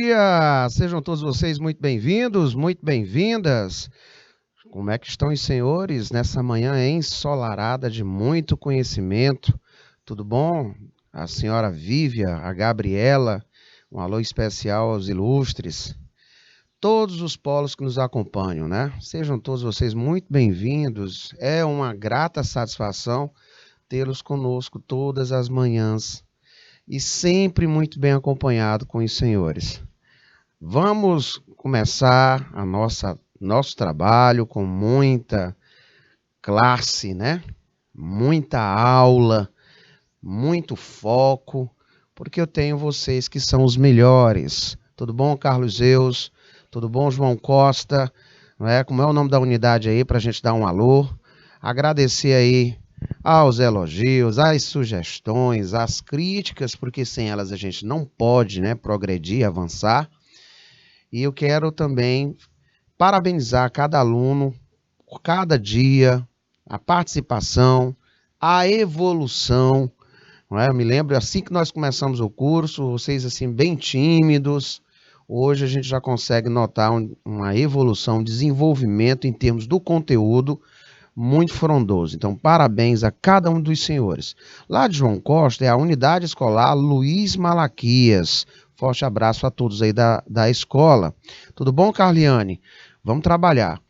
dia! Sejam todos vocês muito bem-vindos, muito bem-vindas. Como é que estão os senhores nessa manhã ensolarada de muito conhecimento? Tudo bom? A senhora Vívia, a Gabriela, um alô especial aos ilustres. Todos os polos que nos acompanham, né? Sejam todos vocês muito bem-vindos. É uma grata satisfação tê-los conosco todas as manhãs e sempre muito bem acompanhado com os senhores. Vamos começar nosso trabalho com muita classe, né? Muita aula, muito foco, porque eu tenho vocês que são os melhores. Tudo bom, Carlos Zeus? Tudo bom, João Costa? Não é? Como é o nome da unidade aí para a gente dar um alô? Agradecer aí aos elogios, às sugestões, às críticas, porque sem elas a gente não pode, né, progredir, avançar. E eu quero também parabenizar cada aluno por cada dia, a participação, a evolução. Não é? Eu me lembro, assim que nós começamos o curso, vocês assim bem tímidos. Hoje a gente já consegue notar uma evolução, um desenvolvimento em termos do conteúdo muito frondoso. Então, parabéns a cada um dos senhores. Lá de João Costa é a unidade escolar Luiz Malaquias. Forte abraço a todos aí da escola. Tudo bom, Carliane? Vamos trabalhar.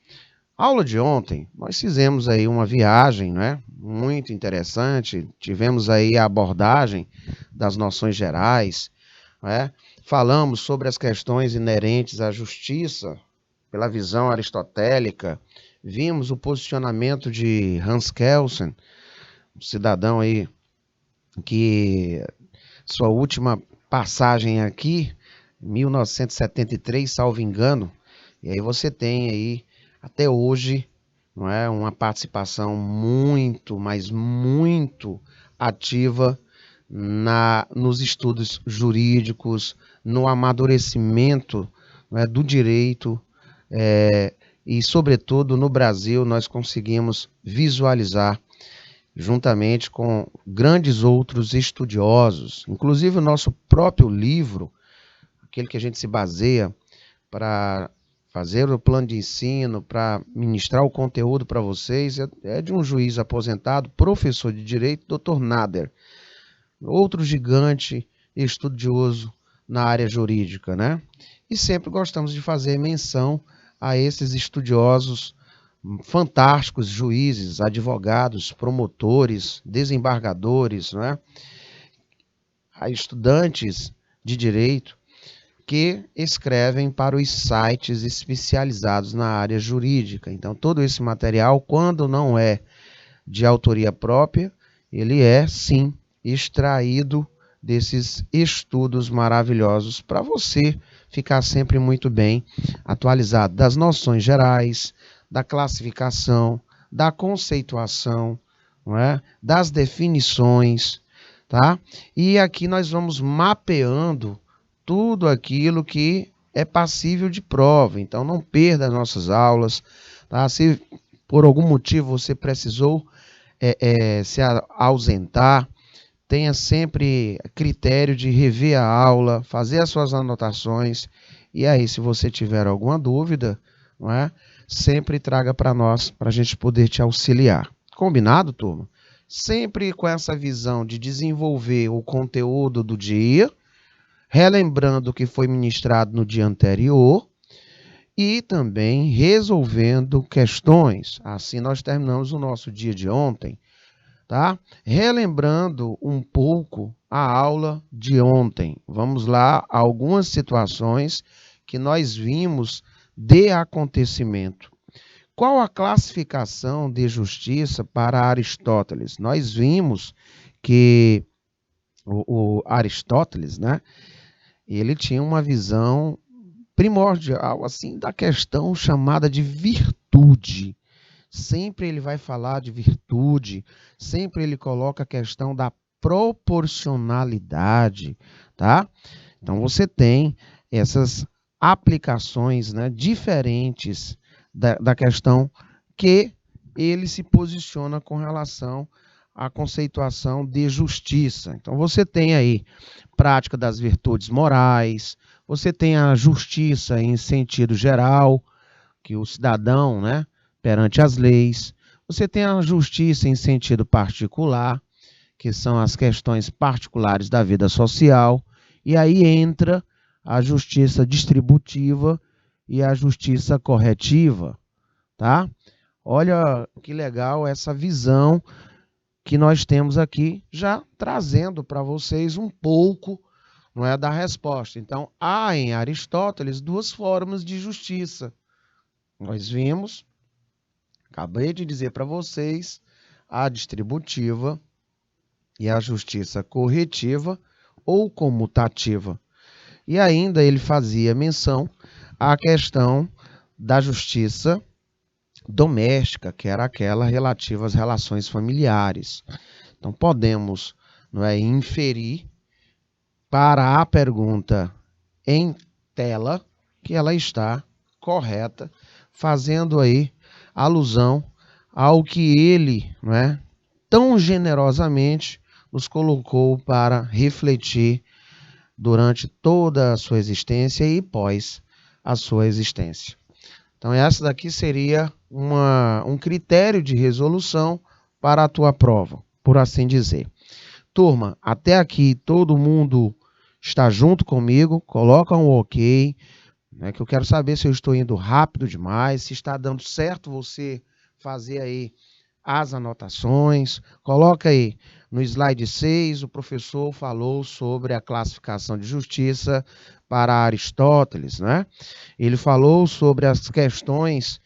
Aula de ontem, nós fizemos aí uma viagem, né? Muito interessante. Tivemos aí a abordagem das noções gerais, né? Falamos sobre as questões inerentes à justiça pela visão aristotélica. Vimos o posicionamento de Hans Kelsen, um cidadão aí que sua última passagem aqui, 1973, salvo engano, e aí você tem aí, até hoje, não é, uma participação muito, mas muito ativa nos estudos jurídicos, no amadurecimento, não é, do direito, e, sobretudo, no Brasil, nós conseguimos visualizar juntamente com grandes outros estudiosos, inclusive o nosso próprio livro, aquele que a gente se baseia para fazer o plano de ensino, para ministrar o conteúdo para vocês, é de um juiz aposentado, professor de direito, Dr. Nader, outro gigante estudioso na área jurídica, né? E sempre gostamos de fazer menção a esses estudiosos fantásticos, juízes, advogados, promotores, desembargadores, né? Há estudantes de direito que escrevem para os sites especializados na área jurídica. Então, todo esse material, quando não é de autoria própria, ele é, sim, extraído desses estudos maravilhosos para você ficar sempre muito bem atualizado das noções gerais, da classificação, da conceituação, não é? Das definições, tá? E aqui nós vamos mapeando tudo aquilo que é passível de prova. Então não perda as nossas aulas, tá? Se por algum motivo você precisou se ausentar, tenha sempre critério de rever a aula, fazer as suas anotações, e aí se você tiver alguma dúvida, não é? Sempre traga para nós, para a gente poder te auxiliar. Combinado, turma? Sempre com essa visão de desenvolver o conteúdo do dia, relembrando o que foi ministrado no dia anterior e também resolvendo questões. Assim nós terminamos o nosso dia de ontem, tá? Relembrando um pouco a aula de ontem. Vamos lá, algumas situações que nós vimos de acontecimento. Qual a classificação de justiça para Aristóteles? Nós vimos que o Aristóteles, né, ele tinha uma visão primordial assim da questão chamada de virtude. Sempre ele vai falar de virtude, sempre ele coloca a questão da proporcionalidade, tá? Então você tem essas aplicações, né, diferentes da questão que ele se posiciona com relação a conceituação de justiça. Então, você tem aí prática das virtudes morais, você tem a justiça em sentido geral, que o cidadão, né, perante as leis. Você tem a justiça em sentido particular, que são as questões particulares da vida social. E aí entra a justiça distributiva e a justiça corretiva, tá? Olha que legal essa visão que nós temos aqui, já trazendo para vocês um pouco, não é, da resposta. Então, há em Aristóteles duas formas de justiça. Nós vimos, acabei de dizer para vocês, a distributiva e a justiça corretiva ou comutativa. E ainda ele fazia menção à questão da justiça doméstica, que era aquela relativa às relações familiares. Então, podemos, não é, inferir para a pergunta em tela que ela está correta, fazendo aí alusão ao que ele, não é, tão generosamente nos colocou para refletir durante toda a sua existência e pós a sua existência. Então, essa daqui seria um critério de resolução para a tua prova, por assim dizer. Turma, até aqui todo mundo está junto comigo, coloca um ok, né, que eu quero saber se eu estou indo rápido demais, se está dando certo você fazer aí as anotações. Coloca aí no slide 6, o professor falou sobre a classificação de justiça para Aristóteles, né? Ele falou sobre as questões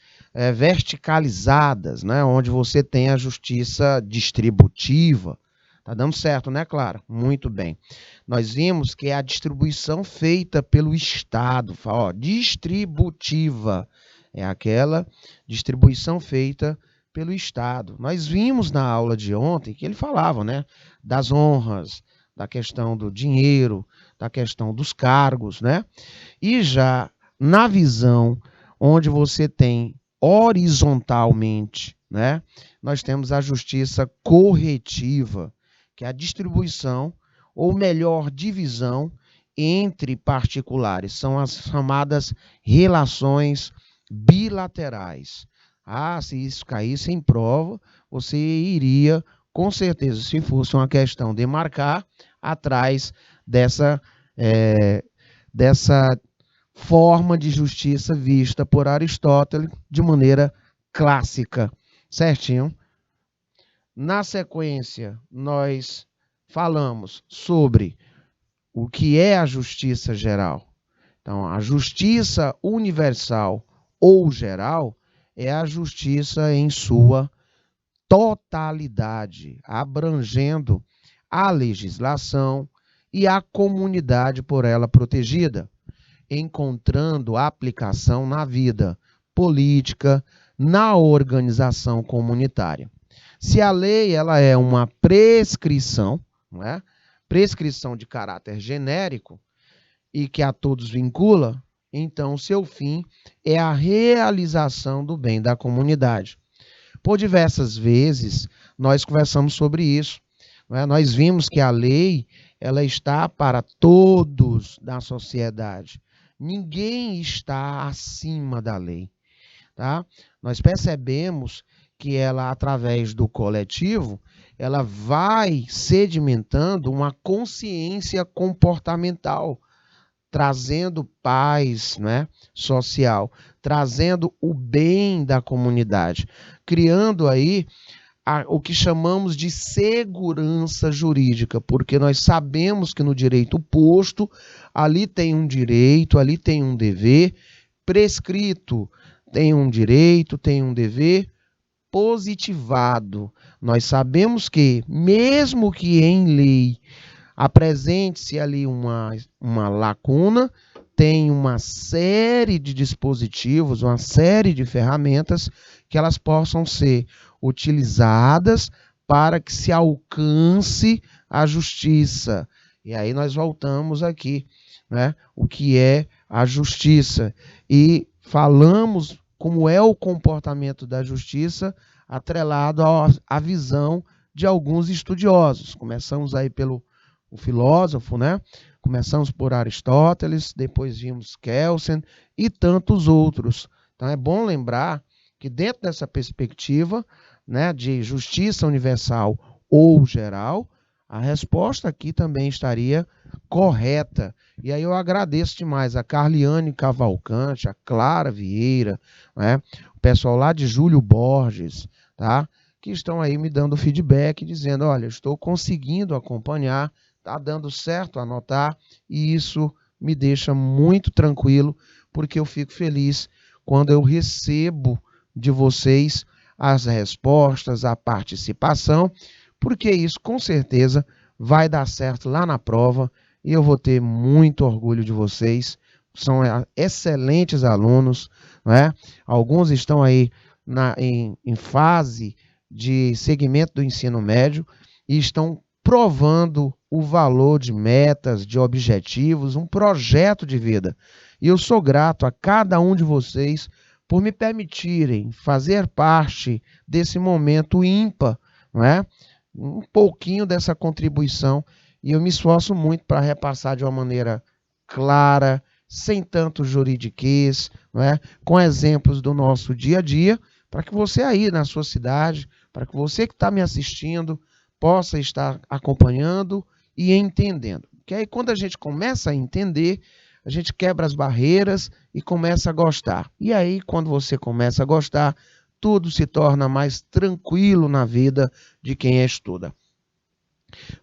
verticalizadas, né? Onde você tem a justiça distributiva. Tá dando certo, né, Clara? Muito bem. Nós vimos que é a distribuição feita pelo Estado. Ó, distributiva é aquela distribuição feita pelo Estado. Nós vimos na aula de ontem que ele falava, né, das honras, da questão do dinheiro, da questão dos cargos, né? E já na visão onde você tem horizontalmente, né, nós temos a justiça corretiva, que é a distribuição, ou melhor, divisão entre particulares. São as chamadas relações bilaterais. Ah, se isso caísse em prova, você iria, com certeza, se fosse uma questão de marcar, atrás dessa forma de justiça vista por Aristóteles de maneira clássica. Certinho? Na sequência, nós falamos sobre o que é a justiça geral. Então, a justiça universal ou geral é a justiça em sua totalidade, abrangendo a legislação e a comunidade por ela protegida, encontrando aplicação na vida política, na organização comunitária. Se a lei ela é uma prescrição, não é? Prescrição de caráter genérico e que a todos vincula, então seu fim é a realização do bem da comunidade. Por diversas vezes nós conversamos sobre isso, não é? Nós vimos que a lei ela está para todos da sociedade. Ninguém está acima da lei, tá? Nós percebemos que ela, através do coletivo, ela vai sedimentando uma consciência comportamental, trazendo paz, né, social, trazendo o bem da comunidade, criando aí o que chamamos de segurança jurídica, porque nós sabemos que no direito posto, ali tem um direito, ali tem um dever, prescrito tem um direito, tem um dever, positivado. Nós sabemos que, mesmo que em lei apresente-se ali uma lacuna, tem uma série de dispositivos, uma série de ferramentas que elas possam ser utilizadas para que se alcance a justiça. E aí nós voltamos aqui, né? O que é a justiça. E falamos como é o comportamento da justiça atrelado à visão de alguns estudiosos. Começamos aí pelo o filósofo, né? Começamos por Aristóteles, depois vimos Kelsen e tantos outros. Então é bom lembrar que dentro dessa perspectiva, né, de justiça universal ou geral, a resposta aqui também estaria correta. E aí eu agradeço demais a Carliane Cavalcante, a Clara Vieira, né, o pessoal lá de Júlio Borges, tá? Que estão aí me dando feedback, dizendo, olha, estou conseguindo acompanhar, está dando certo anotar, e isso me deixa muito tranquilo, porque eu fico feliz quando eu recebo de vocês as respostas, a participação, porque isso com certeza vai dar certo lá na prova, e eu vou ter muito orgulho de vocês. São excelentes alunos, não é? Alguns estão aí em fase de segmento do ensino médio e estão provando o valor de metas, de objetivos, um projeto de vida. E eu sou grato a cada um de vocês por me permitirem fazer parte desse momento ímpar, não é? Um pouquinho dessa contribuição, e eu me esforço muito para repassar de uma maneira clara, sem tanto juridiquês, não é? Com exemplos do nosso dia a dia, para que você aí na sua cidade, para que você que está me assistindo, possa estar acompanhando e entendendo. Porque aí quando a gente começa a entender, a gente quebra as barreiras e começa a gostar. E aí quando você começa a gostar, tudo se torna mais tranquilo na vida de quem estuda.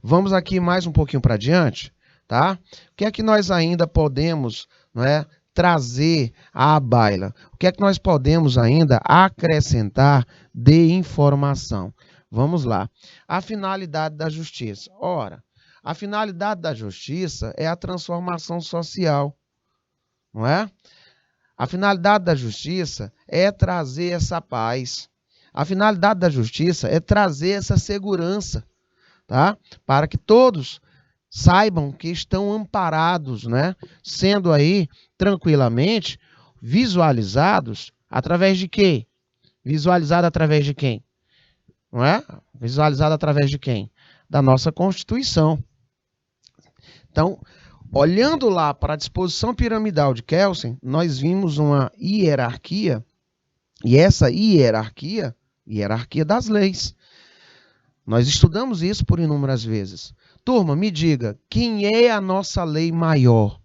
Vamos aqui mais um pouquinho para diante, tá? O que é que nós ainda podemos, não é, trazer à baila? O que é que nós podemos ainda acrescentar de informação? Vamos lá. A finalidade da justiça. Ora, a finalidade da justiça é a transformação social, não é? A finalidade da justiça é trazer essa paz. A finalidade da justiça é trazer essa segurança, tá? Para que todos saibam que estão amparados, né? Sendo aí tranquilamente visualizados através de quê? Visualizado através de quem? Não é? Visualizado através de quem? Da nossa Constituição. Então, olhando lá para a disposição piramidal de Kelsen, nós vimos uma hierarquia, e essa hierarquia das leis. Nós estudamos isso por inúmeras vezes. Turma, me diga, quem é a nossa lei maior?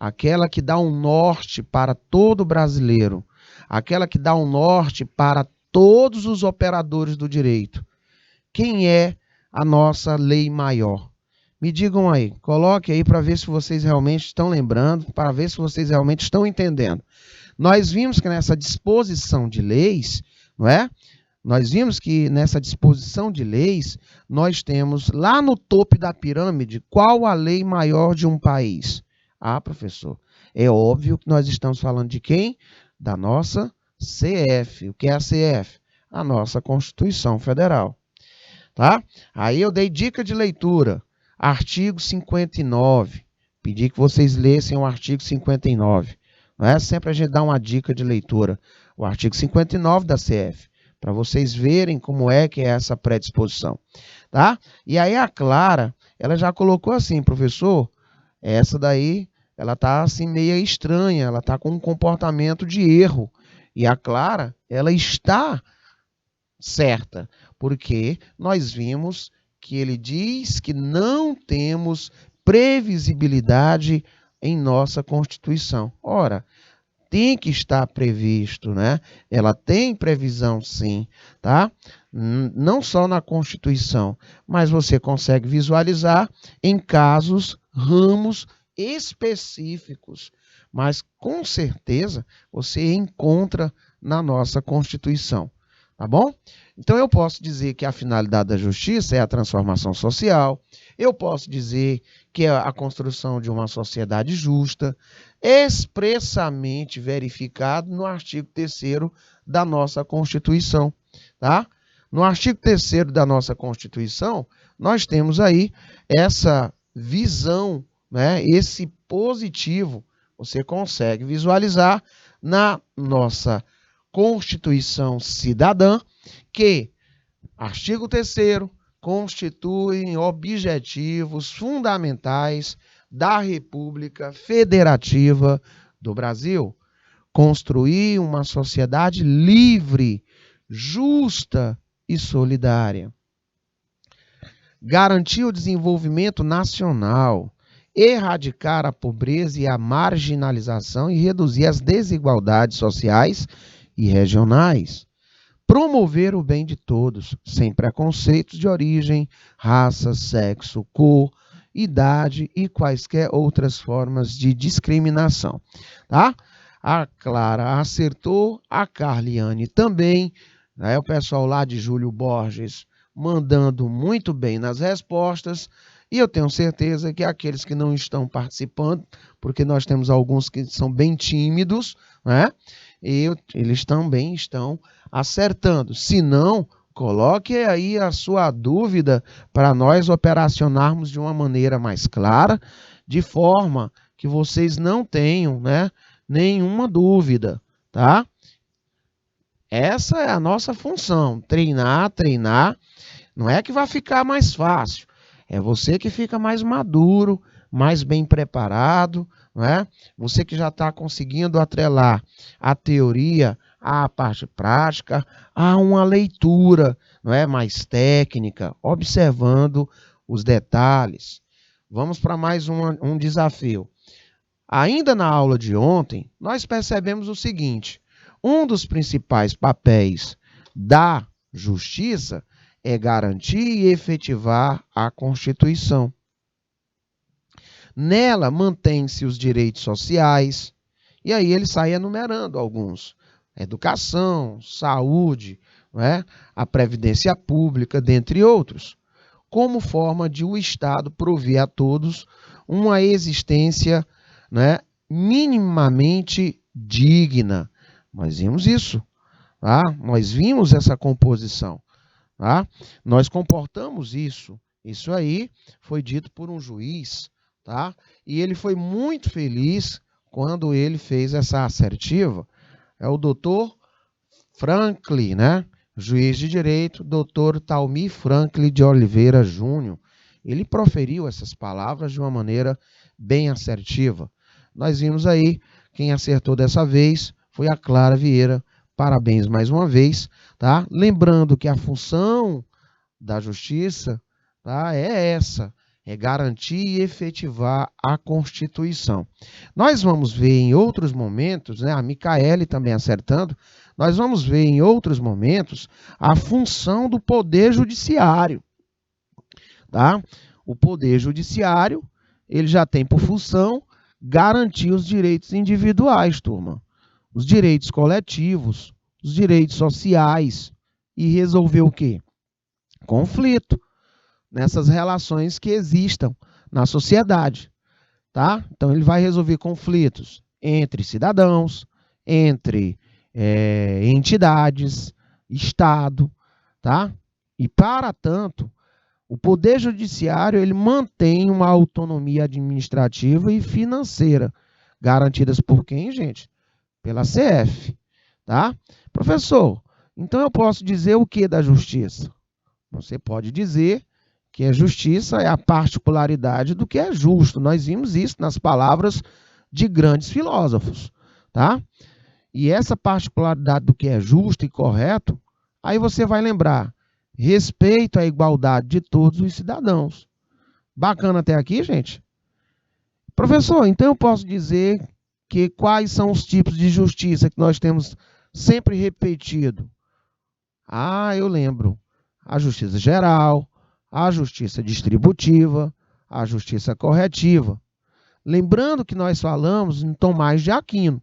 Aquela que dá um norte para todo brasileiro. Aquela que dá um norte para todos os operadores do direito. Quem é a nossa lei maior? Me digam aí, coloque aí para ver se vocês realmente estão lembrando, para ver se vocês realmente estão entendendo. Nós vimos que nessa disposição de leis, não é? Nós vimos que nessa disposição de leis, nós temos lá no topo da pirâmide, qual a lei maior de um país? Ah, professor, é óbvio que nós estamos falando de quem? Da nossa CF. O que é a CF? A nossa Constituição Federal. Tá? Aí eu dei dica de leitura. Artigo 59. Pedi que vocês lessem o artigo 59. Não é? Sempre a gente dá uma dica de leitura. O artigo 59 da CF. Para vocês verem como é que é essa predisposição. Tá? E aí a Clara, ela já colocou assim, professor, essa daí, ela está assim meio estranha, ela está com um comportamento de erro. E a Clara, ela está certa, porque nós vimos que ele diz que não temos previsibilidade em nossa Constituição. Ora, tem que estar previsto, né? Ela tem previsão, sim, tá? Não só na Constituição, mas você consegue visualizar em casos, ramos específicos. Mas, com certeza, você encontra na nossa Constituição, tá bom? Então, eu posso dizer que a finalidade da justiça é a transformação social, eu posso dizer que é a construção de uma sociedade justa, expressamente verificado no artigo 3º da nossa Constituição, tá? No artigo 3º da nossa Constituição, nós temos aí essa visão, né, esse positivo, você consegue visualizar na nossa Constituição Cidadã, que, artigo 3º, constituem objetivos fundamentais da República Federativa do Brasil. Construir uma sociedade livre, justa e solidária. Garantir o desenvolvimento nacional, erradicar a pobreza e a marginalização e reduzir as desigualdades sociais e regionais. Promover o bem de todos, sem preconceitos de origem, raça, sexo, cor, idade e quaisquer outras formas de discriminação. Tá? A Clara acertou, a Carliane também, né? O pessoal lá de Júlio Borges mandando muito bem nas respostas, e eu tenho certeza que aqueles que não estão participando, porque nós temos alguns que são bem tímidos, né? E eles também estão acertando. Se não, coloque aí a sua dúvida para nós operacionarmos de uma maneira mais clara, de forma que vocês não tenham, né, nenhuma dúvida, tá? Essa é a nossa função, treinar. Não é que vai ficar mais fácil, é você que fica mais maduro, mais bem preparado, não é? Você que já está conseguindo atrelar a teoria à parte prática, a uma leitura, não é, mais técnica, observando os detalhes. Vamos para mais um desafio. Ainda na aula de ontem, nós percebemos o seguinte: um dos principais papéis da justiça é garantir e efetivar a Constituição. Nela mantém-se os direitos sociais, e aí ele sai enumerando alguns: educação, saúde, não é? A previdência pública, dentre outros, como forma de o Estado prover a todos uma existência, né, minimamente digna. Nós vimos isso, tá? Nós vimos essa composição, tá? Nós comportamos isso. Isso aí foi dito por um juiz, tá? E ele foi muito feliz quando ele fez essa assertiva. É o doutor Franklin, né? Juiz de direito, doutor Talmir Franklin de Oliveira Júnior. Ele proferiu essas palavras de uma maneira bem assertiva. Nós vimos aí, quem acertou dessa vez foi a Clara Vieira. Parabéns mais uma vez, tá? Lembrando que a função da justiça, tá, é essa, é garantir e efetivar a Constituição. Nós vamos ver em outros momentos, né, a Micaele também acertando, nós vamos ver em outros momentos a função do Poder Judiciário, tá? O Poder Judiciário, ele já tem por função garantir os direitos individuais, turma, os direitos coletivos, os direitos sociais e resolver o quê? Conflito nessas relações que existam na sociedade, tá? Então ele vai resolver conflitos entre cidadãos, entre entidades, Estado, tá? E para tanto, o Poder Judiciário ele mantém uma autonomia administrativa e financeira, garantidas por quem, gente? Pela CF, tá? Professor, então eu posso dizer o que da justiça? Você pode dizer que a justiça é a particularidade do que é justo. Nós vimos isso nas palavras de grandes filósofos, tá? E essa particularidade do que é justo e correto, aí você vai lembrar: respeito à igualdade de todos os cidadãos. Bacana até aqui, gente? Professor, então eu posso dizer que quais são os tipos de justiça que nós temos sempre repetido? Ah, eu lembro. A justiça geral, a justiça distributiva, a justiça corretiva. Lembrando que nós falamos em Tomás de Aquino,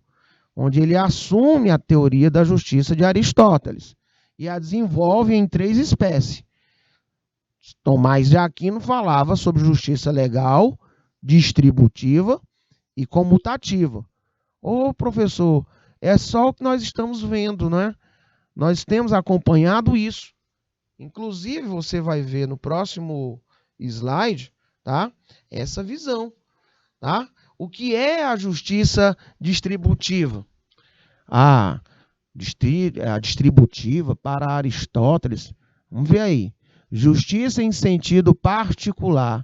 onde ele assume a teoria da justiça de Aristóteles e a desenvolve em 3 espécies. Tomás de Aquino falava sobre justiça legal, distributiva e comutativa. Ô, professor, é só o que nós estamos vendo, né? Nós temos acompanhado isso. Inclusive, você vai ver no próximo slide, tá? Essa visão, tá? O que é a justiça distributiva? A distributiva, para Aristóteles, vamos ver aí. Justiça em sentido particular,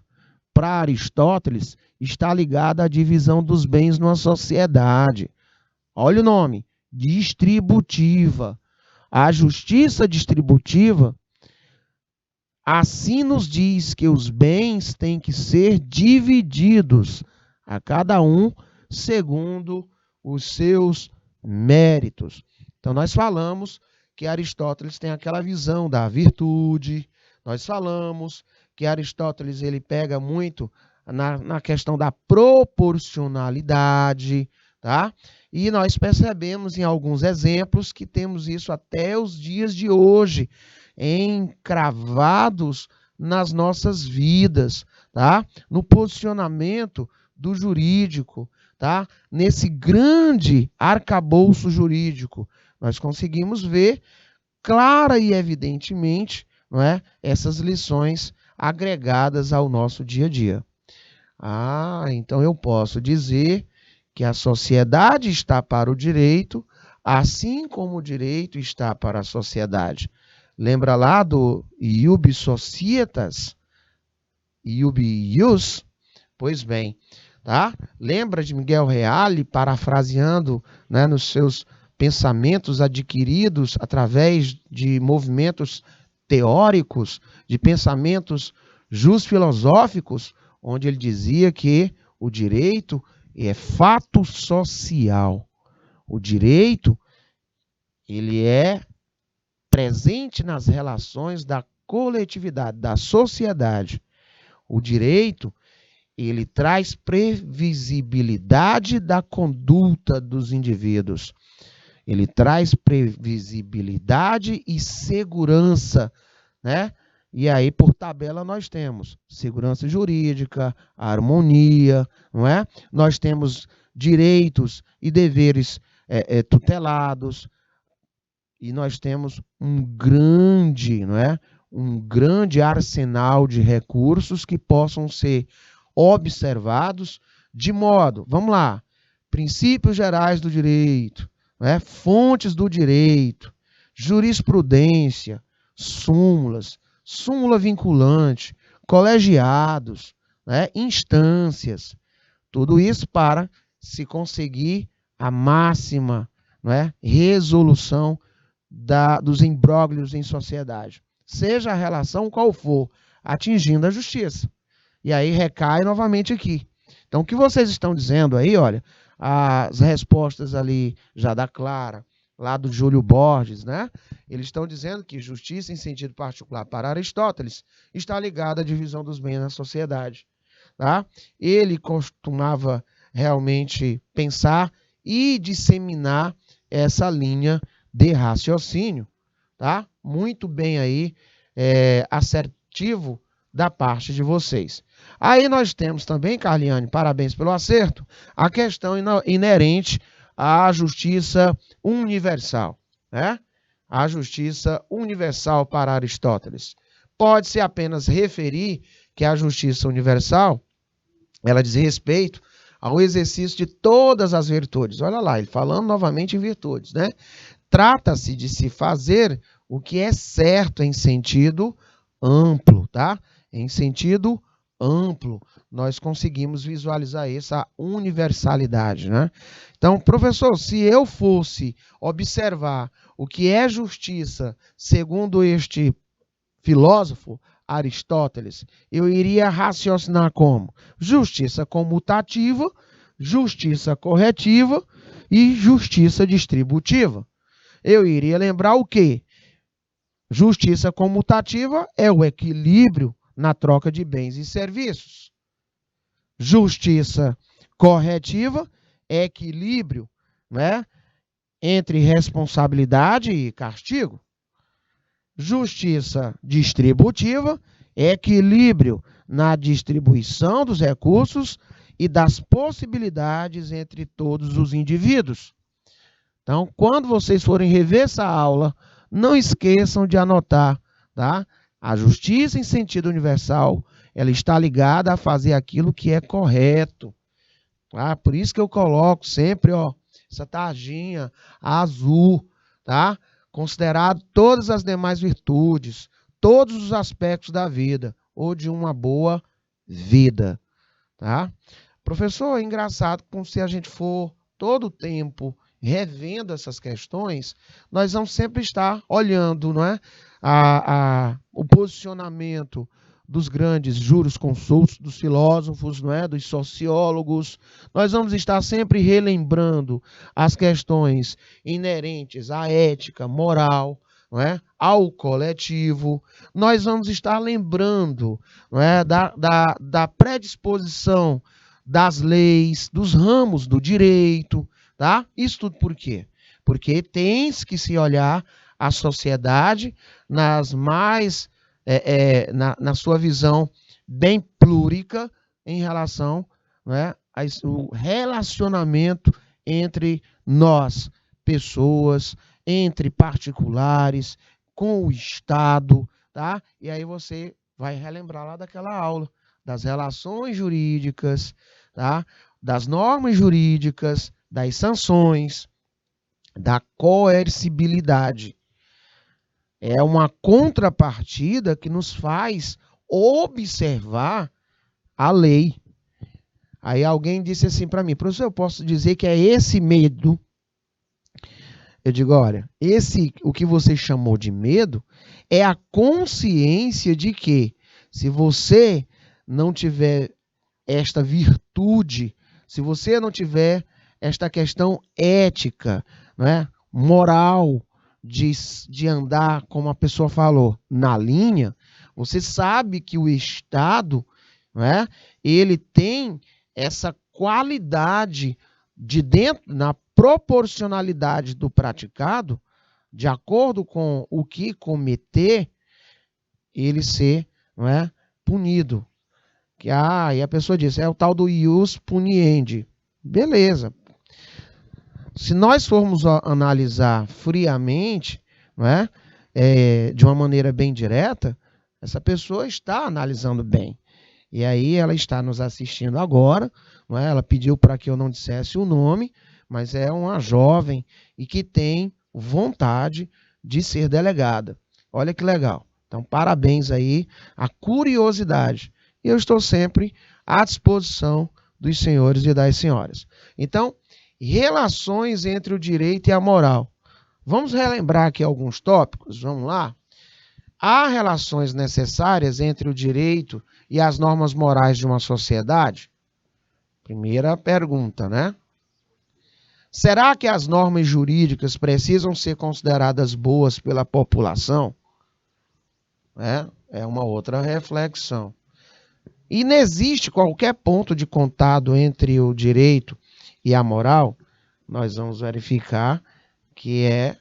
para Aristóteles, está ligada à divisão dos bens numa sociedade. Olha o nome, distributiva. A justiça distributiva assim nos diz que os bens têm que ser divididos a cada um segundo os seus méritos. Então, nós falamos que Aristóteles tem aquela visão da virtude, nós falamos que Aristóteles ele pega muito na questão da proporcionalidade, tá? E nós percebemos em alguns exemplos que temos isso até os dias de hoje, encravados nas nossas vidas, tá? No posicionamento do jurídico, tá? Nesse grande arcabouço jurídico, nós conseguimos ver clara e evidentemente, não é, essas lições agregadas ao nosso dia a dia. Então eu posso dizer que a sociedade está para o direito, assim como o direito está para a sociedade. Lembra lá do iubi societas, iubi ius? Pois bem, tá? Lembra de Miguel Reale, parafraseando, né, nos seus pensamentos adquiridos através de movimentos teóricos, de pensamentos jusfilosóficos, onde ele dizia que o direito é fato social. O direito, ele é presente nas relações da coletividade, da sociedade. O direito, ele traz previsibilidade da conduta dos indivíduos. Ele traz previsibilidade e segurança, né? E aí, por tabela, nós temos segurança jurídica, harmonia, não é? Nós temos direitos e deveres tutelados, e nós temos um grande, não é? Um grande arsenal de recursos que possam ser observados de modo, vamos lá, princípios gerais do direito, né? Fontes do direito, jurisprudência, súmulas, súmula vinculante, colegiados, né? Instâncias, tudo isso para se conseguir a máxima, não é? Resolução dos imbróglios em sociedade, seja a relação qual for, atingindo a justiça. E aí recai novamente aqui. Então, o que vocês estão dizendo aí, olha, as respostas ali já da Clara, lá do Júlio Borges, né? Eles estão dizendo que justiça em sentido particular para Aristóteles está ligada à divisão dos bens na sociedade, tá? Ele costumava realmente pensar e disseminar essa linha de raciocínio, tá? Muito bem aí, assertivo da parte de vocês. Aí nós temos também, Carliane, parabéns pelo acerto, a questão inerente à justiça universal, né? A justiça universal para Aristóteles. Pode-se apenas referir que a justiça universal, ela diz respeito ao exercício de todas as virtudes. Olha lá, ele falando novamente em virtudes, né? Trata-se de se fazer o que é certo em sentido amplo, tá? Em sentido amplo, nós conseguimos visualizar essa universalidade, né? Então, professor, se eu fosse observar o que é justiça segundo este filósofo, Aristóteles, eu iria raciocinar como justiça comutativa, justiça corretiva e justiça distributiva. Eu iria lembrar o quê? Justiça comutativa é o equilíbrio na troca de bens e serviços. Justiça corretiva é equilíbrio, né, entre responsabilidade e castigo. Justiça distributiva é equilíbrio na distribuição dos recursos e das possibilidades entre todos os indivíduos. Então, quando vocês forem rever essa aula, não esqueçam de anotar, tá? A justiça em sentido universal, ela está ligada a fazer aquilo que é correto. Tá? Por isso que eu coloco sempre, ó, essa tarjinha azul, tá? Considerado todas as demais virtudes, todos os aspectos da vida, ou de uma boa vida, tá? Professor, é engraçado como se a gente for todo o tempo revendo essas questões, nós vamos sempre estar olhando, não é? O posicionamento dos grandes jurisconsultos, dos filósofos, não é? Dos sociólogos. Nós vamos estar sempre relembrando as questões inerentes à ética, moral, não é? Ao coletivo. Nós vamos estar lembrando, não é? da predisposição das leis, dos ramos do direito, tá? Isso tudo por quê? Porque tem que se olhar a sociedade nas mais na sua visão bem plúrica em relação, né, ao relacionamento entre nós, pessoas, entre particulares, com o Estado, tá? E aí você vai relembrar lá daquela aula das relações jurídicas, tá? Das normas jurídicas, das sanções, da coercibilidade. É uma contrapartida que nos faz observar a lei. Aí alguém disse assim para mim, professor, eu posso dizer que é esse medo? Eu digo, olha, o que você chamou de medo é a consciência de que se você não tiver esta virtude, se você não tiver esta questão ética, né, moral, de andar, como a pessoa falou, na linha, você sabe que o Estado, né, ele tem essa qualidade de dentro, na proporcionalidade do praticado, de acordo com o que cometer, ele ser, não é, punido. E a pessoa diz, é o tal do ius puniendi. Beleza. Se nós formos analisar friamente, não é? De uma maneira bem direta, essa pessoa está analisando bem. E aí ela está nos assistindo agora, não é? Ela pediu para que eu não dissesse o nome, mas é uma jovem e que tem vontade de ser delegada. Olha que legal. Então, parabéns aí, a curiosidade. E eu estou sempre à disposição dos senhores e das senhoras. Então, relações entre o direito e a moral. Vamos relembrar aqui alguns tópicos, vamos lá? Há relações necessárias entre o direito e as normas morais de uma sociedade? Primeira pergunta, né? Será que as normas jurídicas precisam ser consideradas boas pela população? É uma outra reflexão. E não existe qualquer ponto de contato entre o direito e a moral? Nós vamos verificar que é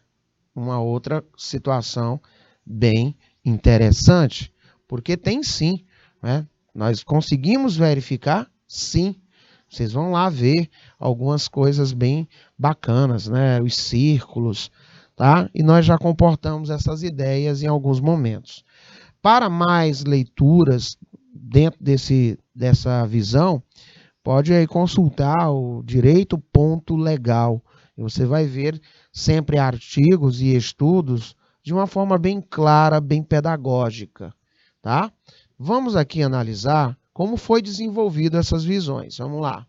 uma outra situação bem interessante, porque tem sim, né? Nós conseguimos verificar, sim. Vocês vão lá ver algumas coisas bem bacanas, né? Os círculos, tá? E nós já comportamos essas ideias em alguns momentos. Para mais leituras dentro dessa visão, pode aí consultar o direito.legal. E você vai ver sempre artigos e estudos de uma forma bem clara, bem pedagógica, tá? Vamos aqui analisar como foi desenvolvido essas visões. Vamos lá.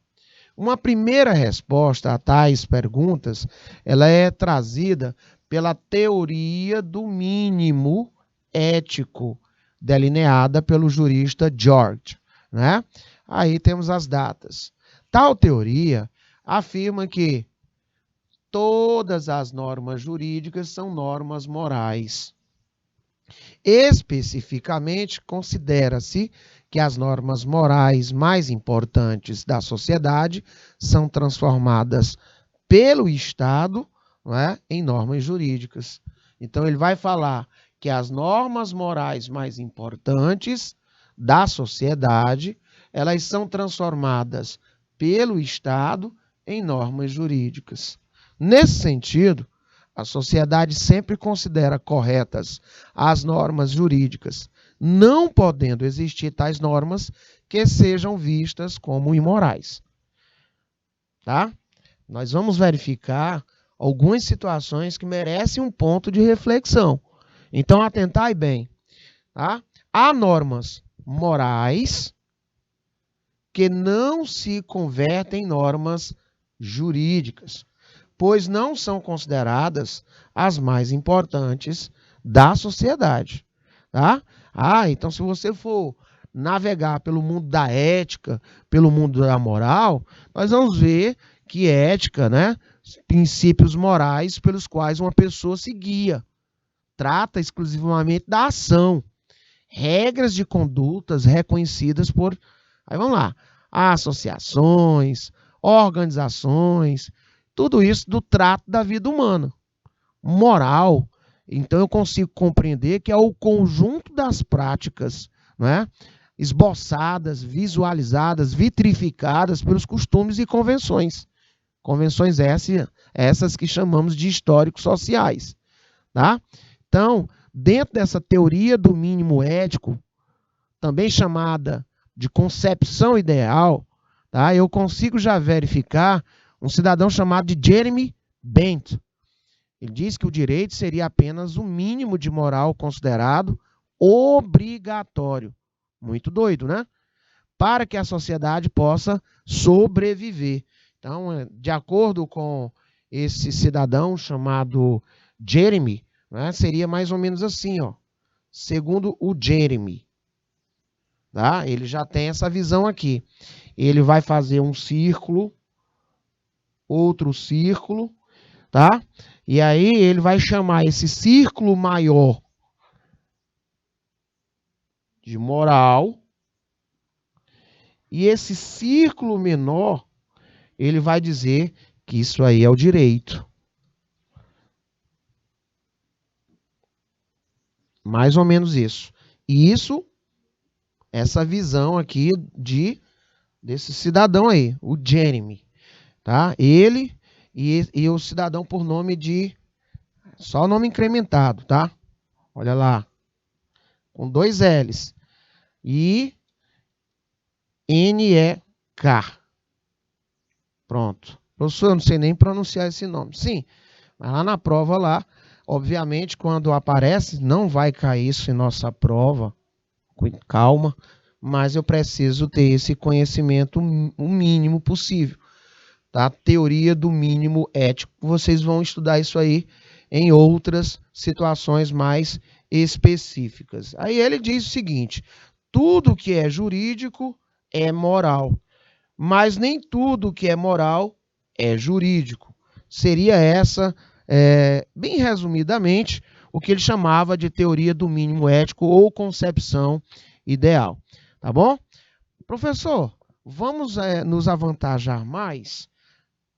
Uma primeira resposta a tais perguntas, ela é trazida pela teoria do mínimo ético, delineada pelo jurista George, né? Aí temos as datas. Tal teoria afirma que todas as normas jurídicas são normas morais. Especificamente, considera-se que as normas morais mais importantes da sociedade são transformadas pelo Estado, não é, em normas jurídicas. Então, ele vai falar que as normas morais mais importantes da sociedade, elas são transformadas pelo Estado em normas jurídicas. Nesse sentido, a sociedade sempre considera corretas as normas jurídicas, não podendo existir tais normas que sejam vistas como imorais. Tá? Nós vamos verificar algumas situações que merecem um ponto de reflexão. Então, atentai bem. tá? Há normas morais que não se convertem em normas jurídicas, pois não são consideradas as mais importantes da sociedade, tá? Então se você for navegar pelo mundo da ética, pelo mundo da moral, nós vamos ver que ética, né, princípios morais pelos quais uma pessoa se guia, trata exclusivamente da ação, regras de condutas reconhecidas por, aí vamos lá, associações, organizações, tudo isso do trato da vida humana. Moral, então eu consigo compreender que é o conjunto das práticas, né, esboçadas, visualizadas, vitrificadas pelos costumes e convenções. Convenções essas que chamamos de históricos sociais, tá? Então, dentro dessa teoria do mínimo ético, também chamada de concepção ideal, tá? Eu consigo já verificar um cidadão chamado de Jeremy Bentham. Ele diz que o direito seria apenas o mínimo de moral considerado obrigatório. Muito doido, né? Para que a sociedade possa sobreviver. Então, de acordo com esse cidadão chamado Jeremy, né, seria mais ou menos assim, ó. Segundo o Jeremy, tá? Ele já tem essa visão aqui. Ele vai fazer um círculo, outro círculo, tá? E aí ele vai chamar esse círculo maior de moral e esse círculo menor ele vai dizer que isso aí é o direito. Mais ou menos isso. E isso, essa visão aqui desse cidadão aí, o Jeremy, tá? Ele e o cidadão por nome de, só o nome incrementado, tá? Olha lá, com 2 L's. E N-E-K. Pronto. Professor, eu não sei nem pronunciar esse nome. Sim, mas lá na prova lá, obviamente, quando aparece, não vai cair isso em nossa prova. Calma, mas eu preciso ter esse conhecimento o mínimo possível. Tá? Teoria do mínimo ético. Vocês vão estudar isso aí em outras situações mais específicas. Aí ele diz o seguinte: tudo que é jurídico é moral, mas nem tudo que é moral é jurídico. Seria essa, bem resumidamente, o que ele chamava de teoria do mínimo ético ou concepção ideal. Tá bom? Professor, vamos nos avantajar mais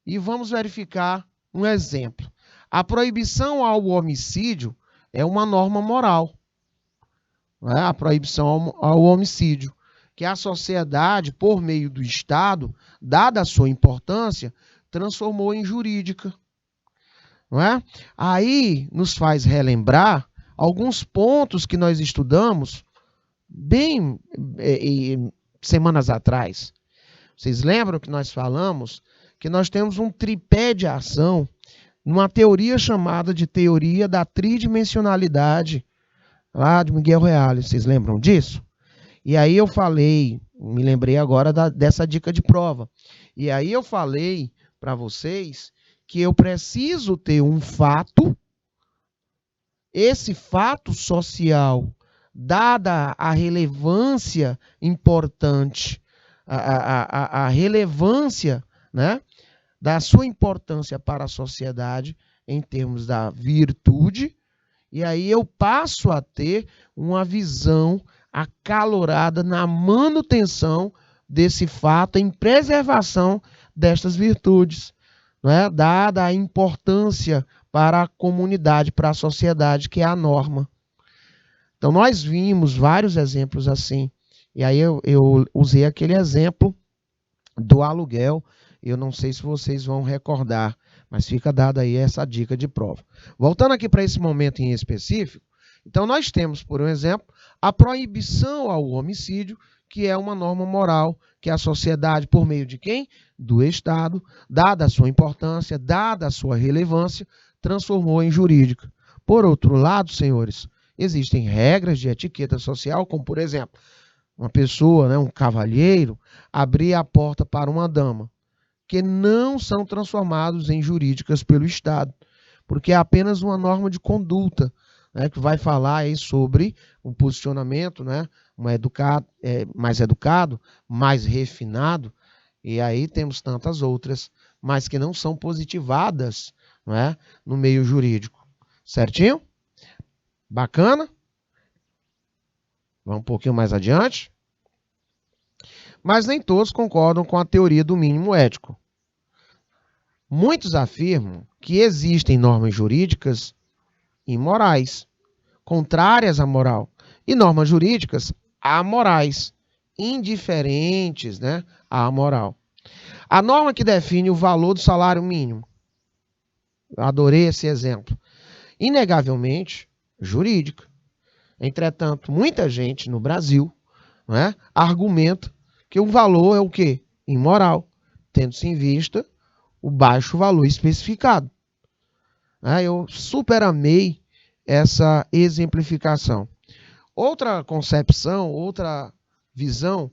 e vamos verificar um exemplo. A proibição ao homicídio é uma norma moral. Né? A proibição ao homicídio, que a sociedade, por meio do Estado, dada a sua importância, transformou em jurídica. Não é? Aí nos faz relembrar alguns pontos que nós estudamos bem semanas atrás. Vocês lembram que nós falamos que nós temos um tripé de ação numa teoria chamada de teoria da tridimensionalidade, lá de Miguel Reale. Vocês lembram disso? E aí eu falei, me lembrei agora dessa dica de prova. E aí eu falei para vocês que eu preciso ter um fato, esse fato social, dada a relevância importante, a relevância, né, da sua importância para a sociedade em termos da virtude, e aí eu passo a ter uma visão acalorada na manutenção desse fato, em preservação destas virtudes, não é? Dada a importância para a comunidade, para a sociedade, que é a norma. Então, nós vimos vários exemplos assim. E aí eu usei aquele exemplo do aluguel. Eu não sei se vocês vão recordar, mas fica dada aí essa dica de prova. Voltando aqui para esse momento em específico, então nós temos, por um exemplo, a proibição ao homicídio, que é uma norma moral que a sociedade, por meio de quem? Do Estado, dada a sua importância, dada a sua relevância, transformou em jurídica. Por outro lado, senhores, existem regras de etiqueta social, como, por exemplo, uma pessoa, né, um cavalheiro, abrir a porta para uma dama, que não são transformados em jurídicas pelo Estado, porque é apenas uma norma de conduta, né, que vai falar aí sobre o posicionamento, né, mais educado, mais refinado, e aí temos tantas outras, mas que não são positivadas, não é, no meio jurídico. Certinho? Bacana? Vamos um pouquinho mais adiante. Mas nem todos concordam com a teoria do mínimo ético. Muitos afirmam que existem normas jurídicas imorais, contrárias à moral, e normas jurídicas amorais, indiferentes, né, à moral. A norma que define o valor do salário mínimo, adorei esse exemplo, inegavelmente jurídica. Entretanto, muita gente no Brasil, né, argumenta que o valor é o quê? Imoral, tendo-se em vista o baixo valor especificado. Eu super amei essa exemplificação. Outra concepção, outra visão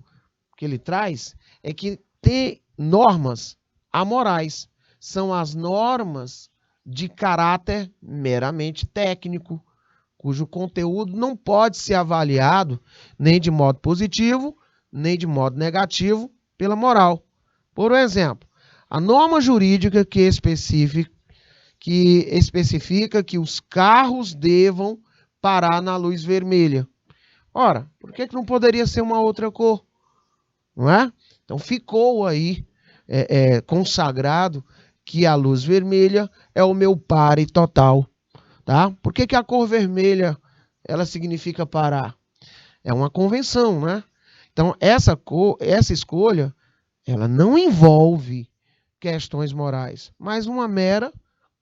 que ele traz é que ter normas amorais são as normas de caráter meramente técnico, cujo conteúdo não pode ser avaliado nem de modo positivo, nem de modo negativo pela moral. Por exemplo, a norma jurídica que especifica que os carros devam parar na luz vermelha. Ora, por que não poderia ser uma outra cor? Não é? Então ficou aí consagrado que a luz vermelha é o meu pare total. Tá? Por que a cor vermelha ela significa parar? É uma convenção, né? Então, essa escolha, ela não envolve questões morais, mas uma mera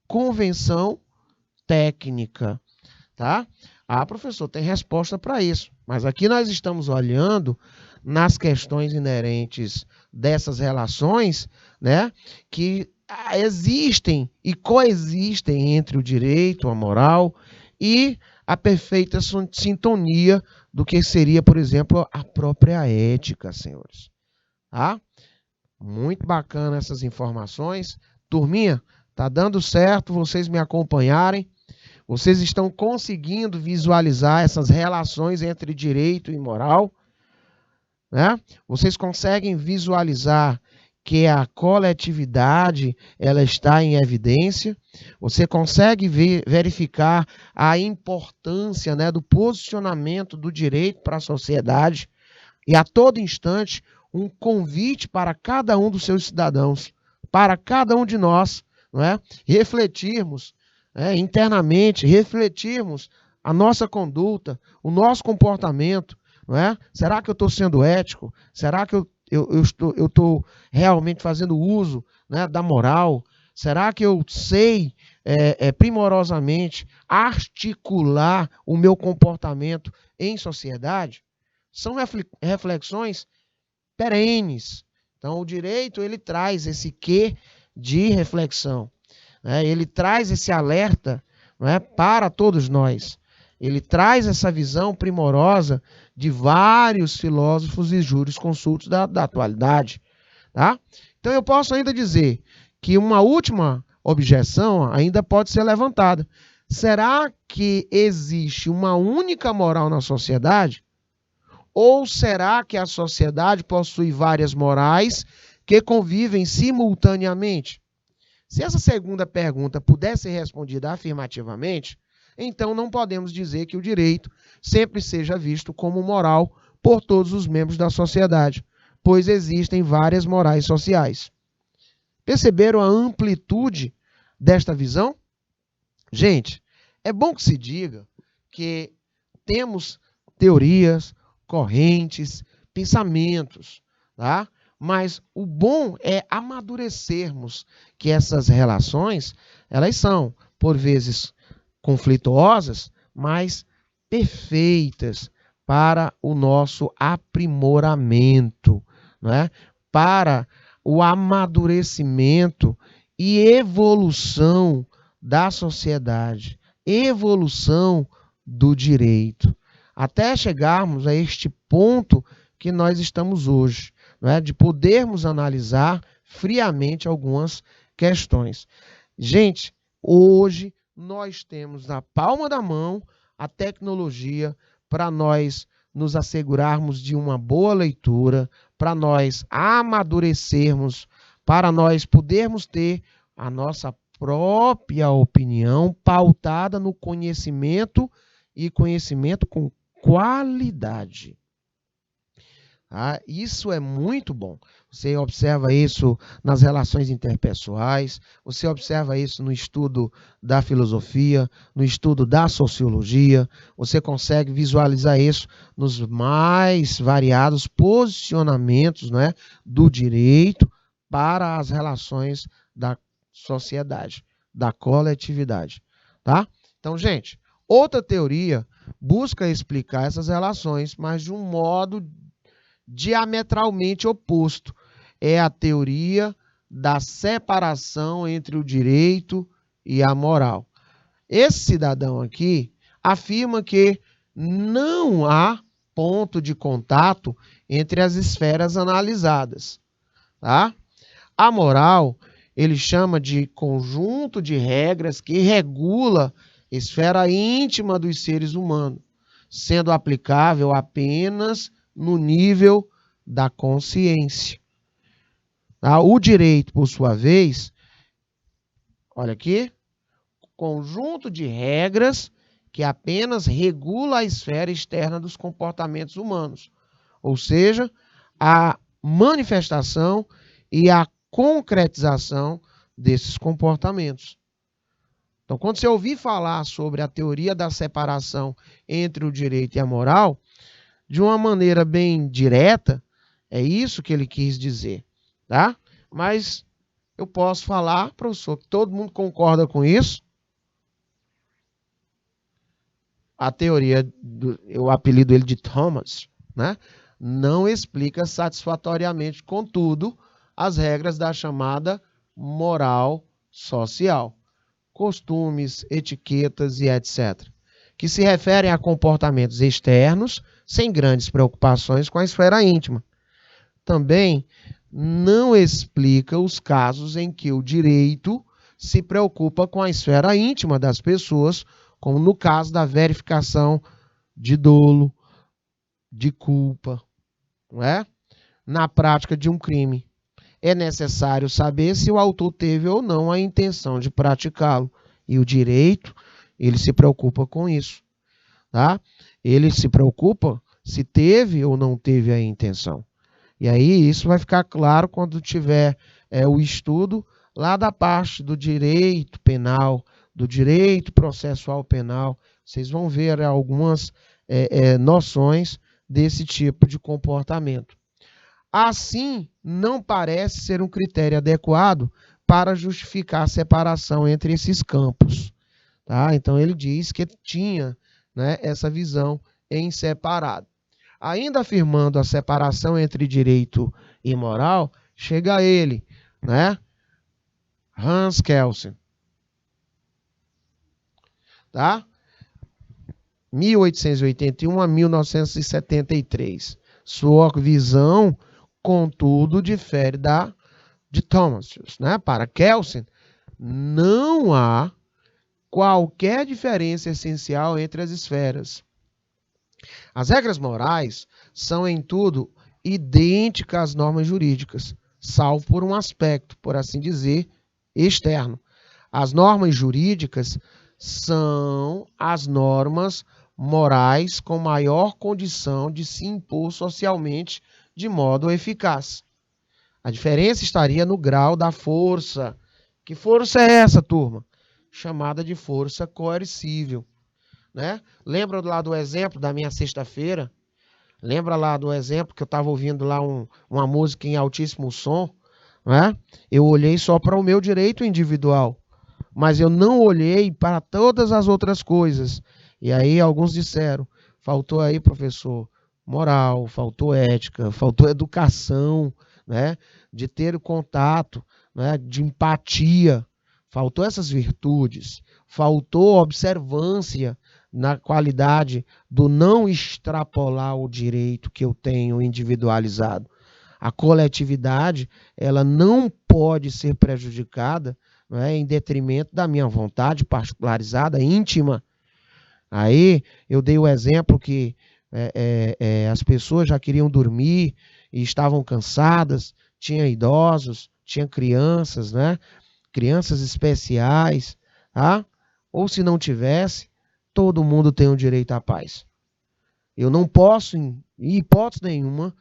convenção técnica, tá? Ah, professor, tem resposta para isso, mas aqui nós estamos olhando nas questões inerentes dessas relações, né, que existem e coexistem entre o direito, a moral e a perfeita sintonia do que seria, por exemplo, a própria ética, senhores. Tá? Muito bacana essas informações. Turminha, tá dando certo vocês me acompanharem. Vocês estão conseguindo visualizar essas relações entre direito e moral, né? Vocês conseguem visualizar que a coletividade ela está em evidência. Você consegue verificar a importância, né, do posicionamento do direito para a sociedade e a todo instante um convite para cada um dos seus cidadãos, para cada um de nós, não é? Refletirmos internamente, refletirmos a nossa conduta, o nosso comportamento, não é? Será que eu estou sendo ético? Será que eu estou realmente fazendo uso, né, da moral? Será que eu sei primorosamente articular o meu comportamento em sociedade? São reflexões perenes. Então, o direito ele traz esse quê de reflexão, né? Ele traz esse alerta, né, para todos nós. Ele traz essa visão primorosa de vários filósofos e jurisconsultos da atualidade. Tá? Então, eu posso ainda dizer que uma última objeção ainda pode ser levantada. Será que existe uma única moral na sociedade? Ou será que a sociedade possui várias morais que convivem simultaneamente? Se essa segunda pergunta puder ser respondida afirmativamente, então não podemos dizer que o direito sempre seja visto como moral por todos os membros da sociedade, pois existem várias morais sociais. Perceberam a amplitude desta visão? Gente, é bom que se diga que temos teorias, correntes, pensamentos, tá? Mas o bom é amadurecermos que essas relações, elas são, por vezes, conflituosas, mas perfeitas para o nosso aprimoramento, não é? Para o amadurecimento e evolução da sociedade, evolução do direito, até chegarmos a este ponto que nós estamos hoje, não é? De podermos analisar friamente algumas questões. Gente, hoje nós temos na palma da mão a tecnologia para nós nos assegurarmos de uma boa leitura, para nós amadurecermos, para nós podermos ter a nossa própria opinião pautada no conhecimento e conhecimento com qualidade. Isso é muito bom. Você observa isso nas relações interpessoais, você observa isso no estudo da filosofia, no estudo da sociologia, você consegue visualizar isso nos mais variados posicionamentos, né, do direito para as relações da sociedade, da coletividade. Tá? Então, gente, outra teoria busca explicar essas relações, mas de um modo diametralmente oposto. É a teoria da separação entre o direito e a moral. Esse cidadão aqui afirma que não há ponto de contato entre as esferas analisadas. Tá? A moral, ele chama de conjunto de regras que regula a esfera íntima dos seres humanos, sendo aplicável apenas no nível da consciência. O direito, por sua vez, olha aqui, conjunto de regras que apenas regula a esfera externa dos comportamentos humanos, ou seja, a manifestação e a concretização desses comportamentos. Então, quando você ouvir falar sobre a teoria da separação entre o direito e a moral, de uma maneira bem direta, é isso que ele quis dizer, tá? Mas eu posso falar, professor, que todo mundo concorda com isso. A teoria, eu apelido ele de Thomas, né? Não explica satisfatoriamente, contudo, as regras da chamada moral social, costumes, etiquetas e etc., que se referem a comportamentos externos sem grandes preocupações com a esfera íntima. Também não explica os casos em que o direito se preocupa com a esfera íntima das pessoas, como no caso da verificação de dolo, de culpa, não é? Na prática de um crime. É necessário saber se o autor teve ou não a intenção de praticá-lo. E o direito, ele se preocupa com isso. Tá? Ele se preocupa se teve ou não teve a intenção. E aí isso vai ficar claro quando tiver o estudo lá da parte do direito penal, do direito processual penal. Vocês vão ver algumas noções desse tipo de comportamento. Assim, não parece ser um critério adequado para justificar a separação entre esses campos. Tá? Então, ele diz que tinha, né, essa visão em separado. Ainda afirmando a separação entre direito e moral, chega ele, né? Hans Kelsen. Tá? 1881 a 1973. Sua visão, contudo, difere de Thomas, né? Para Kelsen, não há qualquer diferença essencial entre as esferas. As regras morais são, em tudo, idênticas às normas jurídicas, salvo por um aspecto, por assim dizer, externo. As normas jurídicas são as normas morais com maior condição de se impor socialmente de modo eficaz. A diferença estaria no grau da força. Que força é essa, turma? Chamada de força coercível. Né? Lembra lá do exemplo da minha sexta-feira? Lembra lá do exemplo que eu estava ouvindo lá uma música em altíssimo som? Né? Eu olhei só para o meu direito individual, mas eu não olhei para todas as outras coisas. E aí alguns disseram, faltou aí, professor, moral, faltou ética, faltou educação, né? De ter contato, né? De empatia, faltou essas virtudes, faltou observância na qualidade do não extrapolar o direito que eu tenho individualizado. A coletividade, ela não pode ser prejudicada, né, em detrimento da minha vontade particularizada, íntima. Aí eu dei o exemplo que as pessoas já queriam dormir e estavam cansadas, tinha idosos, tinha crianças, né? Crianças especiais, tá? Ou se não tivesse, todo mundo tem o direito à paz. Eu não posso, em hipótese nenhuma,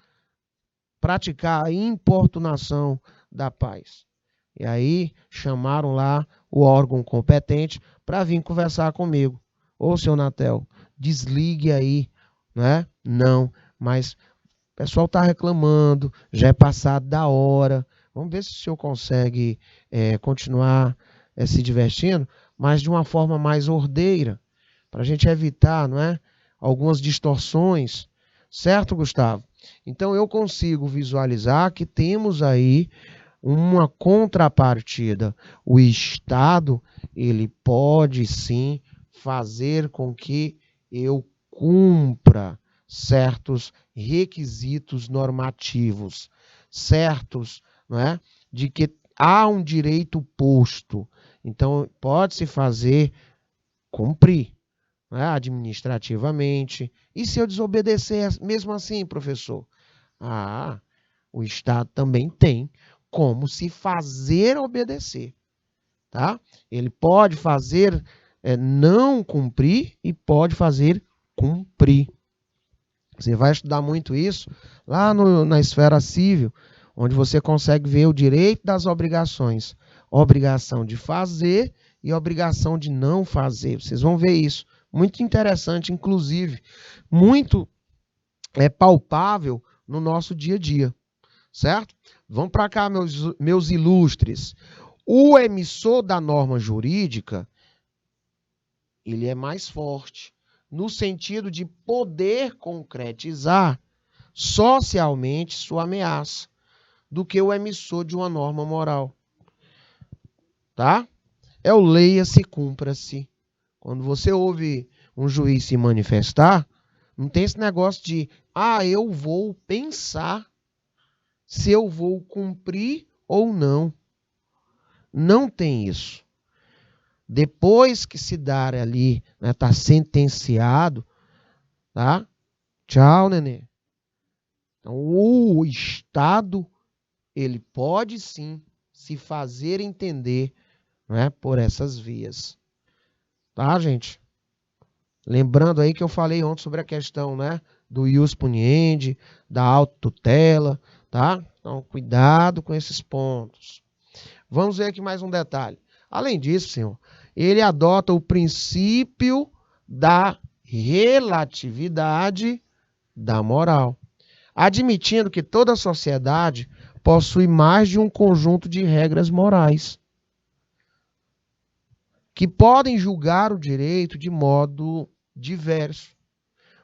praticar a importunação da paz. E aí chamaram lá o órgão competente para vir conversar comigo. Ô, seu Natel, desligue aí, né? Não, mas o pessoal está reclamando, já é passado da hora. Vamos ver se o senhor consegue continuar se divertindo, mas de uma forma mais ordeira, para a gente evitar, não é, algumas distorções. Certo, Gustavo? Então eu consigo visualizar que temos aí uma contrapartida. O Estado, ele pode sim fazer com que eu cumpra certos requisitos normativos, certos, não é? De que há um direito posto. Então, pode-se fazer cumprir, não é? Administrativamente. E se eu desobedecer mesmo assim, professor? O Estado também tem como se fazer obedecer, tá? Ele pode fazer não cumprir e pode fazer cumprir. Você vai estudar muito isso lá na esfera civil, onde você consegue ver o direito das obrigações. Obrigação de fazer e obrigação de não fazer. Vocês vão ver isso. Muito interessante, inclusive. Muito palpável no nosso dia a dia. Certo? Vamos para cá, meus ilustres. O emissor da norma jurídica, ele é mais forte, no sentido de poder concretizar socialmente sua ameaça, do que o emissor de uma norma moral. Tá? É o leia-se, cumpra-se. Quando você ouve um juiz se manifestar, não tem esse negócio de, eu vou pensar se eu vou cumprir ou não. Não tem isso. Depois que se dar ali, né, tá sentenciado, tá? Tchau, nenê. Então, o Estado, ele pode sim se fazer entender, né, por essas vias. Tá, gente? Lembrando aí que eu falei ontem sobre a questão, né, do ius puniendi, da autotutela, tá? Então, cuidado com esses pontos. Vamos ver aqui mais um detalhe. Além disso, senhor, ele adota o princípio da relatividade da moral, admitindo que toda sociedade possui mais de um conjunto de regras morais que podem julgar o direito de modo diverso.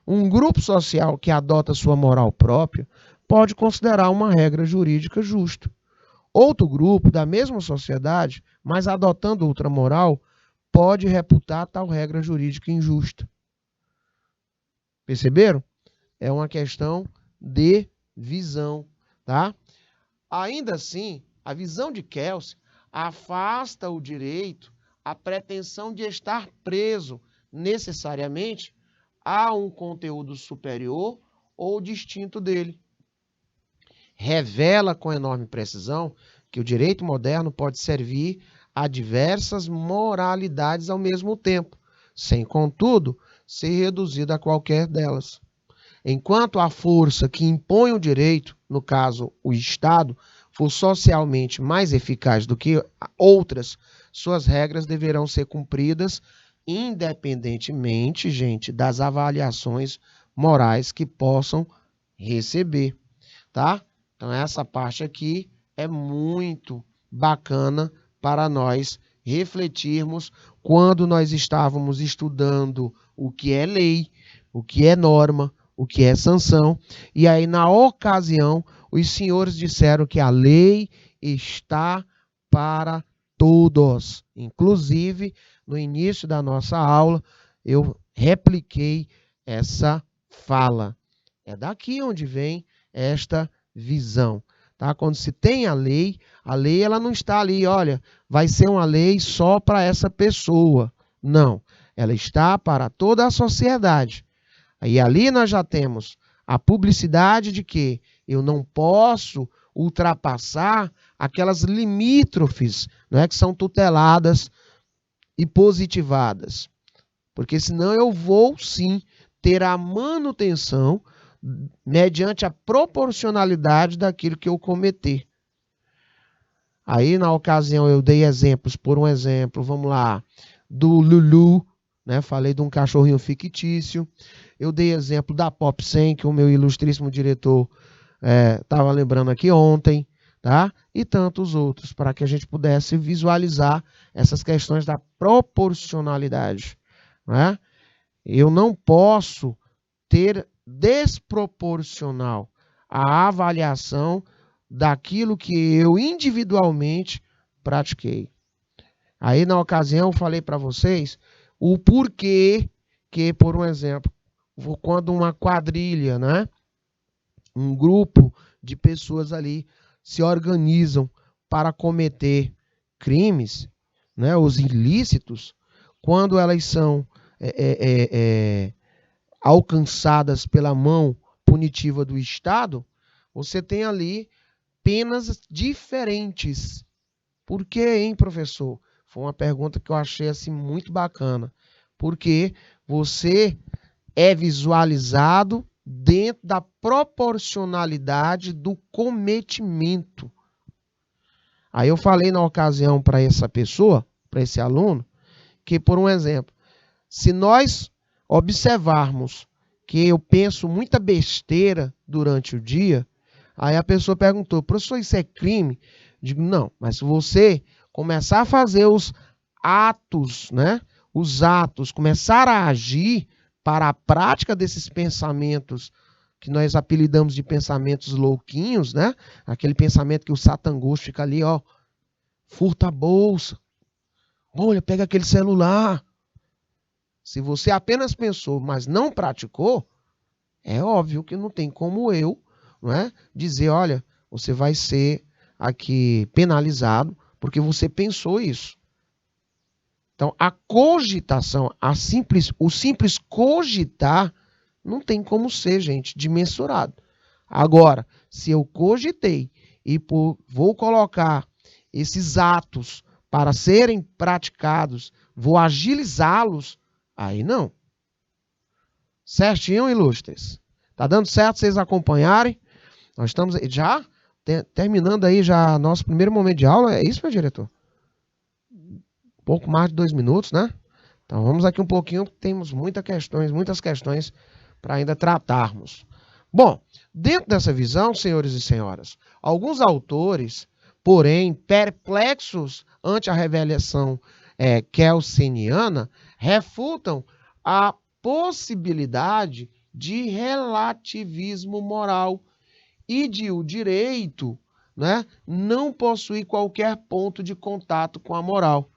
Um grupo social que adota sua moral própria pode considerar uma regra jurídica justa. Outro grupo da mesma sociedade, mas adotando outra moral, pode reputar tal regra jurídica injusta. Perceberam? É uma questão de visão, tá? Ainda assim, a visão de Kelsey afasta o direito à pretensão de estar preso necessariamente a um conteúdo superior ou distinto dele. Revela com enorme precisão que o direito moderno pode servir a diversas moralidades ao mesmo tempo, sem, contudo, ser reduzido a qualquer delas. Enquanto a força que impõe o direito, no caso o Estado, for socialmente mais eficaz do que outras, suas regras deverão ser cumpridas independentemente, gente, das avaliações morais que possam receber, tá? Então essa parte aqui é muito bacana para nós refletirmos quando nós estávamos estudando o que é lei, o que é norma, o que é sanção. E aí, na ocasião, os senhores disseram que a lei está para todos. Inclusive, no início da nossa aula, eu repliquei essa fala. É daqui onde vem esta visão. Tá? Quando se tem a lei ela não está ali, olha, vai ser uma lei só para essa pessoa. Não, ela está para toda a sociedade. E ali nós já temos a publicidade de que eu não posso ultrapassar aquelas limítrofes, né, que são tuteladas e positivadas. Porque senão eu vou sim ter a manutenção mediante a proporcionalidade daquilo que eu cometer. Aí na ocasião eu dei exemplos, por um exemplo, vamos lá, do Lulu, né? Falei de um cachorrinho fictício. Eu dei exemplo da Pop 100, que o meu ilustríssimo diretor estava lembrando aqui ontem, tá? E tantos outros, para que a gente pudesse visualizar essas questões da proporcionalidade, né? Eu não posso ter desproporcional a avaliação daquilo que eu individualmente pratiquei. Aí na ocasião eu falei para vocês o porquê que, por um exemplo, quando uma quadrilha, né, um grupo de pessoas ali se organizam para cometer crimes, né, os ilícitos, quando elas são alcançadas pela mão punitiva do Estado, você tem ali penas diferentes. Por quê, hein, professor? Foi uma pergunta que eu achei assim muito bacana. Porque você é visualizado dentro da proporcionalidade do cometimento. Aí eu falei na ocasião para essa pessoa, para esse aluno, que, por um exemplo, se nós observarmos que eu penso muita besteira durante o dia, aí a pessoa perguntou, professor, isso é crime? Eu digo, não, mas se você começar a fazer os atos, né? Os atos, começar a agir para a prática desses pensamentos que nós apelidamos de pensamentos louquinhos, né? Aquele pensamento que o satangoso fica ali, ó, furta a bolsa, olha, pega aquele celular. Se você apenas pensou, mas não praticou, é óbvio que não tem como eu, não é, dizer, olha, você vai ser aqui penalizado porque você pensou isso. Então, a cogitação, o simples cogitar, não tem como ser, gente, dimensurado. Agora, se eu cogitei e vou colocar esses atos para serem praticados, vou agilizá-los, aí não. Certinho, ilustres? Tá dando certo vocês acompanharem? Nós estamos já terminando aí já nosso primeiro momento de aula. É isso, meu diretor? Pouco mais de 2 minutos, né? Então vamos aqui um pouquinho, temos muitas questões para ainda tratarmos. Bom, dentro dessa visão, senhores e senhoras, alguns autores, porém, perplexos ante a revelação kelseniana, refutam a possibilidade de relativismo moral e de o direito, né, não possuir qualquer ponto de contato com a moral.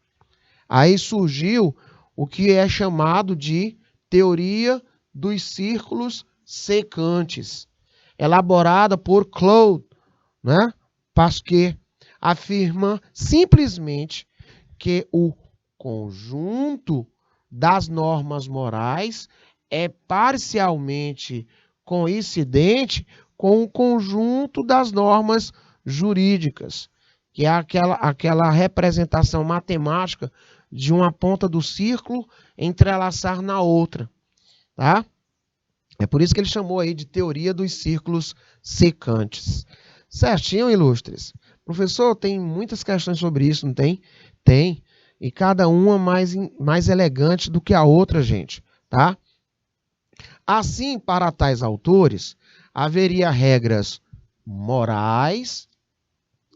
Aí surgiu o que é chamado de teoria dos círculos secantes, elaborada por Claude, né, Pasquier, afirma simplesmente que o conjunto das normas morais é parcialmente coincidente com o conjunto das normas jurídicas, que é aquela representação matemática de uma ponta do círculo entrelaçar na outra, tá? É por isso que ele chamou aí de teoria dos círculos secantes. Certinho, ilustres? Professor, tem muitas questões sobre isso, não tem? Tem. E cada uma mais elegante do que a outra, gente, tá? Assim, para tais autores, haveria regras morais,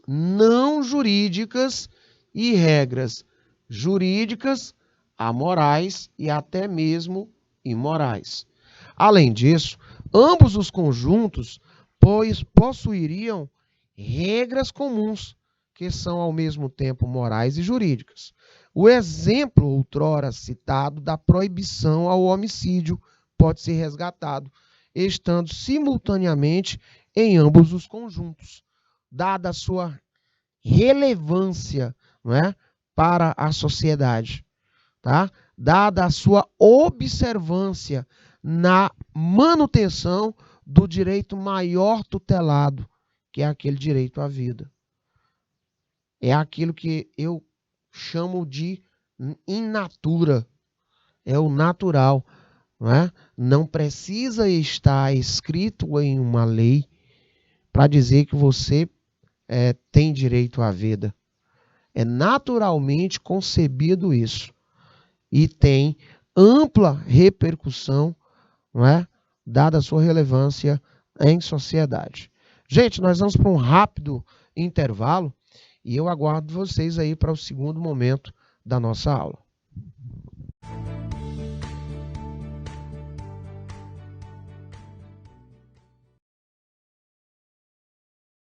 não jurídicas e regras jurídicas, amorais e até mesmo imorais. Além disso, ambos os conjuntos possuiriam regras comuns, que são ao mesmo tempo morais e jurídicas. O exemplo outrora citado da proibição ao homicídio pode ser resgatado, estando simultaneamente em ambos os conjuntos, dada a sua relevância, não é, para a sociedade, tá? Dada a sua observância na manutenção do direito maior tutelado, que é aquele direito à vida. É aquilo que eu chamo de in natura, é o natural, não é? Não precisa estar escrito em uma lei para dizer que você tem direito à vida. É naturalmente concebido isso e tem ampla repercussão, não é? Dada a sua relevância em sociedade. Gente, nós vamos para um rápido intervalo e eu aguardo vocês aí para o segundo momento da nossa aula.